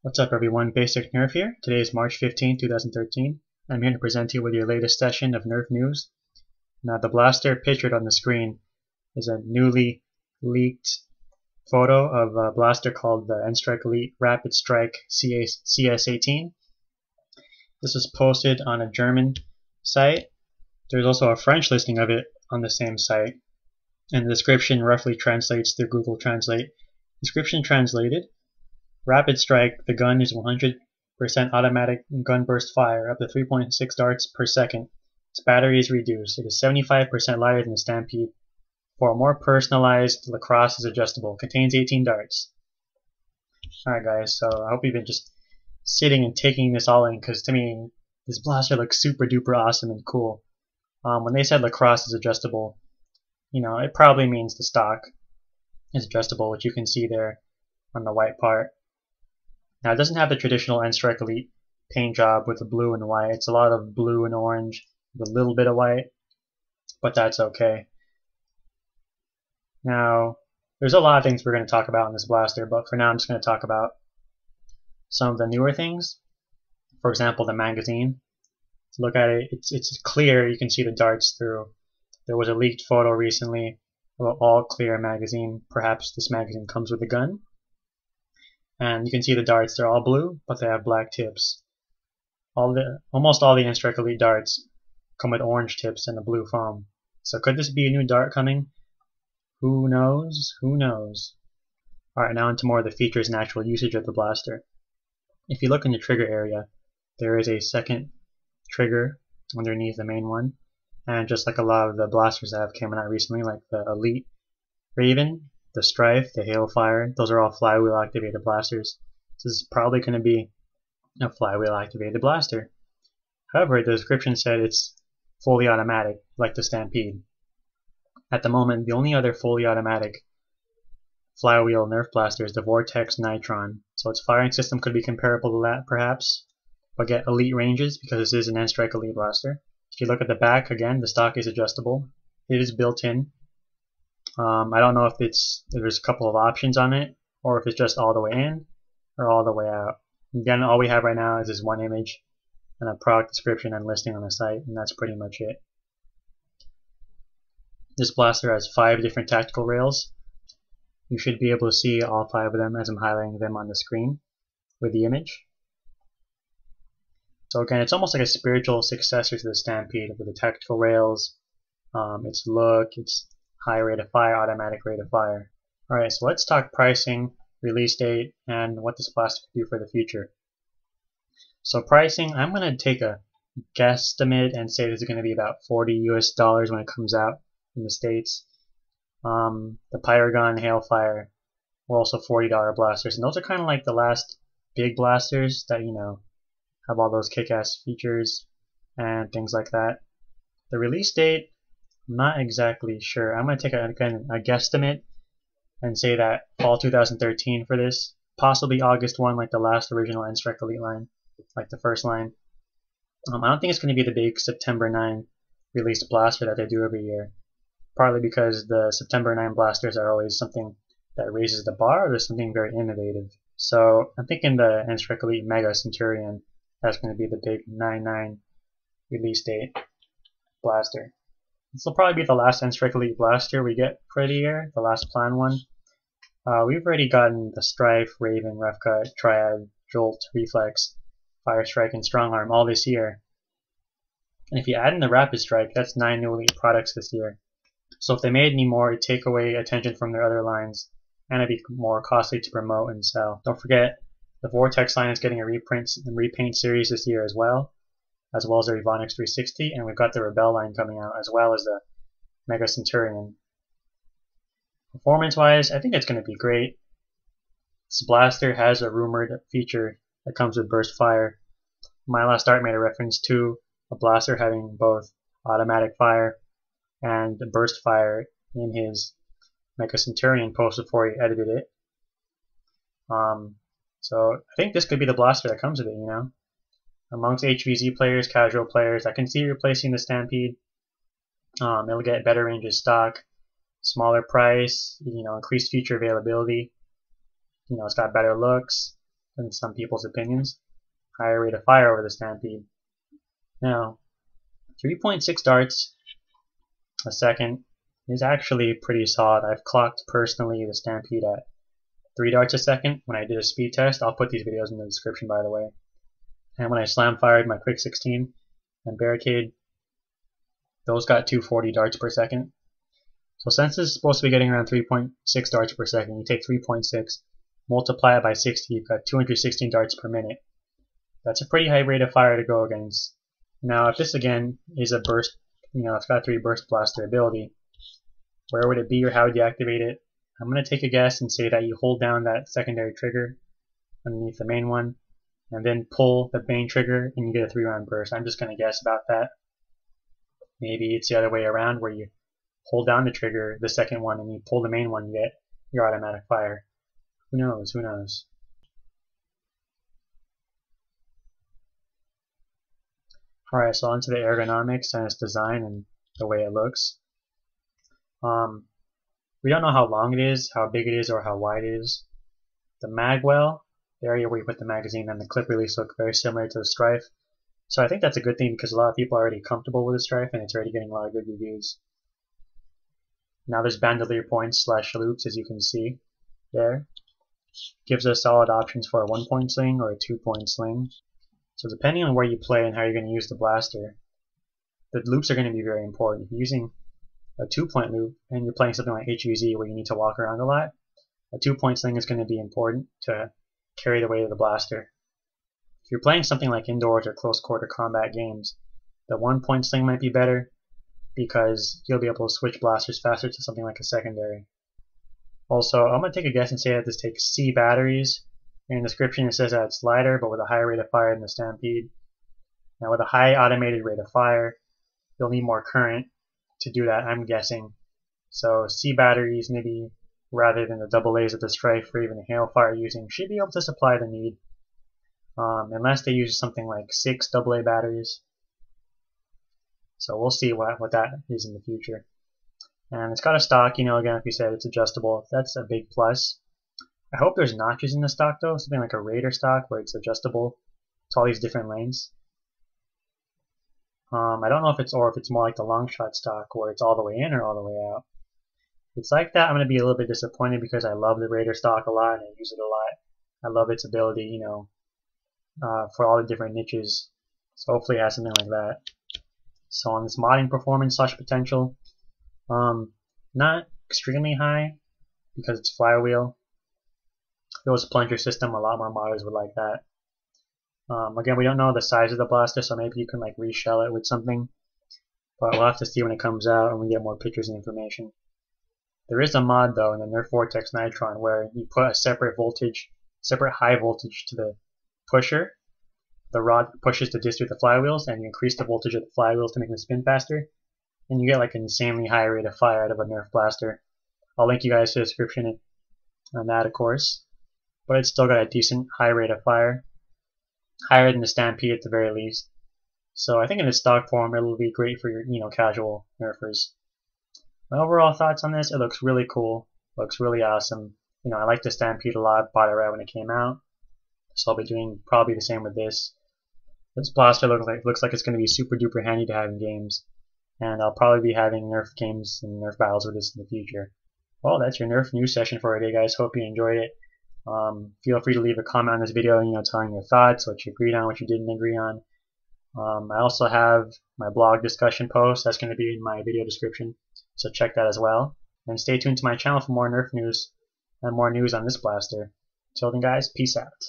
What's up everyone, Basic Nerf here. Today is March 15, 2013. I'm here to present you with your latest session of Nerf news. Now the blaster pictured on the screen is a newly leaked photo of a blaster called the N-Stike Elite Rapidstrike CS-18. This was posted on a German site. There's also a French listing of it on the same site, and the description roughly translates through Google Translate. Description translated: Rapidstrike, the gun is 100% automatic gun burst fire, up to 3.6 darts per second. Its battery is reduced. It is 75% lighter than the Stampede. For a more personalized, lacrosse is adjustable. Contains 18 darts. Alright guys, so I hope you've been just sitting and taking this all in, because to me, this blaster looks super duper awesome and cool. When they said lacrosse is adjustable, it probably means the stock is adjustable, which you can see there on the white part. Now it doesn't have the traditional N-Stike Elite paint job with the blue and white. It's a lot of blue and orange with a little bit of white, but that's okay. Now there's a lot of things we're going to talk about in this blaster, but for now I'm just going to talk about some of the newer things. For example, the magazine. Look at it, it's clear, you can see the darts through. There was a leaked photo recently of an all clear magazine. Perhaps this magazine comes with a gun. And you can see the darts, they're all blue, but they have black tips. Almost all the N-Stike Elite darts come with orange tips and a blue foam. So could this be a new dart coming? Who knows? Who knows? Alright, now into more of the features and actual usage of the blaster. If you look in the trigger area, there is a second trigger underneath the main one. And just like a lot of the blasters that have come out recently, like the Elite Raven, the Strife, the Hailfire, those are all flywheel activated blasters. This is probably going to be a flywheel activated blaster. However, the description said it's fully automatic, like the Stampede. At the moment, the only other fully automatic flywheel Nerf blaster is the Vortex Nitron, so its firing system could be comparable to that perhaps, but get elite ranges because this is an N-Stike Elite blaster. If you look at the back, again, the stock is adjustable. It is built in. I don't know if there's a couple of options on it, or if it's just all the way in or all the way out. Again, all we have right now is this one image and a product description and listing on the site, and that's pretty much it. This blaster has 5 different tactical rails. You should be able to see all 5 of them as I'm highlighting them on the screen with the image. So again, it's almost like a spiritual successor to the Stampede with the tactical rails, its look, its high rate of fire, automatic rate of fire. Alright, so let's talk pricing, release date, and what this blaster could do for the future. So pricing, I'm going to take a guesstimate and say this is going to be about $40 US when it comes out in the States. The Pyragon, Hailfire were also $40 blasters, and those are kind of like the last big blasters that, have all those kick-ass features and things like that. The release date, I'm not exactly sure. I'm going to take a guesstimate and say that fall 2013 for this. Possibly August 1 like the last original N-Stike Elite line, like the first line. I don't think it's going to be the big September 9 released blaster that they do every year. Partly because the September 9 blasters are always something that raises the bar, or there's something very innovative. So I'm thinking the N-Stike Elite Mega Centurion, that's going to be the big 9/9 release date blaster. This will probably be the last N-Stike Elite blaster we get for the year, the last planned one. We've already gotten the Strife, Raven, Rough Cut, Triad, Jolt, Reflex, Fire Strike, and Strong Arm all this year. And if you add in the Rapidstrike, that's 9 new Elite products this year. So if they made any more, it'd take away attention from their other lines, and it'd be more costly to promote and sell. Don't forget, the Vortex line is getting a reprint and repaint series this year as well as the Evonix 360, and we've got the Rebel line coming out, as well as the Mega Centurion. Performance-wise, I think it's going to be great. This blaster has a rumored feature that comes with burst fire. My Last Art made a reference to a blaster having both automatic fire and burst fire in his Mega Centurion post before he edited it. So I think this could be the blaster that comes with it, Amongst HVZ players, casual players, I can see replacing the Stampede. It'll get better range of stock, smaller price, increased feature availability. It's got better looks. in some people's opinions. Higher rate of fire over the Stampede. Now, 3.6 darts a second is actually pretty solid. I've clocked personally the Stampede at 3 darts a second when I did a speed test. I'll put these videos in the description, by the way. And when I slam fired my quick 16 and barricade, those got 240 darts per second. So since this is supposed to be getting around 3.6 darts per second, you take 3.6, multiply it by 60, you've got 216 darts per minute. That's a pretty high rate of fire to go against. Now, if this again is a burst, it's got 3 burst blaster ability, where would it be or how would you activate it? I'm going to take a guess and say that you hold down that secondary trigger underneath the main one, and then pull the main trigger and you get a 3-round burst. I'm just going to guess about that. Maybe it's the other way around where you hold down the trigger, the second one, and you pull the main one, you get your automatic fire. Who knows? Who knows? Alright, so onto the ergonomics and its design and the way it looks. We don't know how long it is, how big it is, or how wide it is. The magwell, the area where you put the magazine, and the clip release look very similar to the Strife. So I think that's a good thing because a lot of people are already comfortable with the Strife and it's already getting a lot of good reviews. Now there's bandolier points / loops, as you can see there. Gives us solid options for a 1-point sling or a 2-point sling. So depending on where you play and how you're going to use the blaster, the loops are going to be very important. If you're using a 2-point loop and you're playing something like HUZ where you need to walk around a lot, a 2-point sling is going to be important to carry the weight of the blaster. If you're playing something like indoors or close quarter combat games, the 1-point sling might be better because you'll be able to switch blasters faster to something like a secondary. Also, I'm going to take a guess and say that this takes C batteries. In the description it says that it's lighter but with a higher rate of fire than the Stampede. Now with a high automated rate of fire, you'll need more current to do that, I'm guessing. So C batteries, maybe rather than the AA's of the Strife or even the Hailfire using, should be able to supply the need. Unless they use something like 6 AA batteries. So we'll see what that is in the future. And it's got a stock, again, like we said, it's adjustable. That's a big plus. I hope there's notches in the stock though, something like a Raider stock where it's adjustable to all these different lanes. I don't know if it's more like the long shot stock where it's all the way in or all the way out. If it's like that, I'm going to be a little bit disappointed because I love the Raider stock a lot and I use it a lot. I love its ability, for all the different niches. So hopefully it has something like that. So on this modding performance / potential, not extremely high because it's flywheel. If it was a plunger system, a lot more modders would like that. Again, we don't know the size of the blaster, so maybe you can like reshell it with something. But we'll have to see when it comes out and we get more pictures and information. There is a mod though in the Nerf Vortex Nitron where you put a separate high voltage to the pusher. The rod pushes the disc with the flywheels and you increase the voltage of the flywheels to make them spin faster. And you get like an insanely high rate of fire out of a Nerf blaster. I'll link you guys to the description on that, of course. But it's still got a decent high rate of fire. Higher than the Stampede at the very least. So I think in its stock form it will be great for your casual Nerfers. My overall thoughts on this, it looks really cool. Looks really awesome. I like the Stampede a lot, bought it right when it came out. So I'll be doing probably the same with this. This blaster looks like it's going to be super duper handy to have in games. And I'll probably be having Nerf games and Nerf battles with this in the future. Well, that's your Nerf news session for today, guys. Hope you enjoyed it. Feel free to leave a comment on this video, telling your thoughts, what you agreed on, what you didn't agree on. I also have my blog discussion post that's going to be in my video description, so check that as well. And stay tuned to my channel for more Nerf news and more news on this blaster. Till then, guys, peace out.